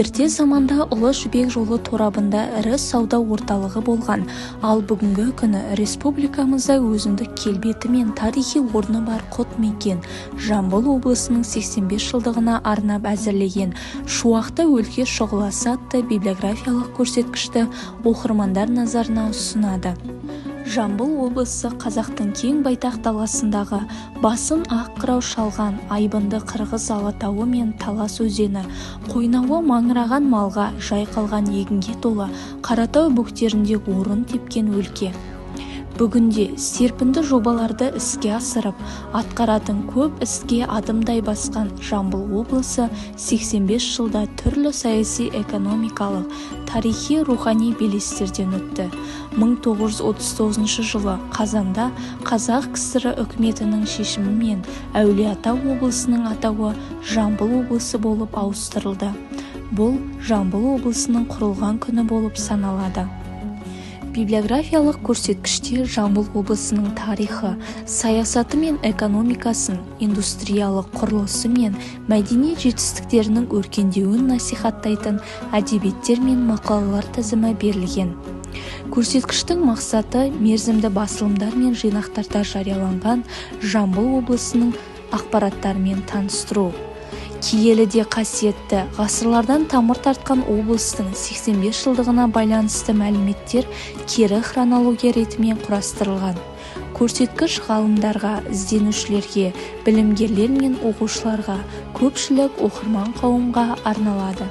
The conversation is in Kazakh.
Ерте заманда Ұлы Жібек жолы торабында ірі сауда орталығы болған, ал бүгінгі күні республикамызда өзіндік келбеті мен тарихи орны бар құт мекен Жамбыл облысының 85 жылдығына арнап әзірлеген «Шуақты өлке шұғыласы» атты библиографиялық көрсеткішті оқырмандар назарына ұсынады. Жамбыл облысы қазақтың кең байтақ даласындағы басын ақ қырау шалған айбынды Қырғыз Алатауы мен Талас өзені, қойнауы маңыраған малға, жайқалған егінге толы Қаратау бөктерінде орын тепкен өлке. Бүгінде серпінді жобаларды іске асырып, атқаратын көп іске адымдай басқан Жамбыл облысы 85 жылда түрлі саяси, экономикалық, тарихи, рухани белестерден өтті. 1939 жылы қазанда Қазақ КСР үкіметінің шешімімен Әулиеата облысының атауы Жамбыл облысы болып ауыстырылды. Бұл Жамбыл облысының құрылған күні болып саналады. Библиографиялық көрсеткіште Жамбыл облысының тарихы, саясаты мен экономикасын, индустриялық құрылысы мен мәдени жетістіктерінің өркендеуін насихаттайтын әдебиеттер мен мақалалар тізімі берілген. Көрсеткіштің мақсаты мерзімді басылымдар мен жинақтарда жарияланған Жамбыл облысының ақпараттарымен таныстыру. Киелі де қасиетті, ғасырлардан тамыр тартқан облыстың 85 жылдығына байланысты мәліметтер кері хронология ретімен құрастырылған. Көрсеткіш ғалымдарға, ізденушілерге, білімгерлер мен оқушыларға, көпшілік оқырман қауымға арналады.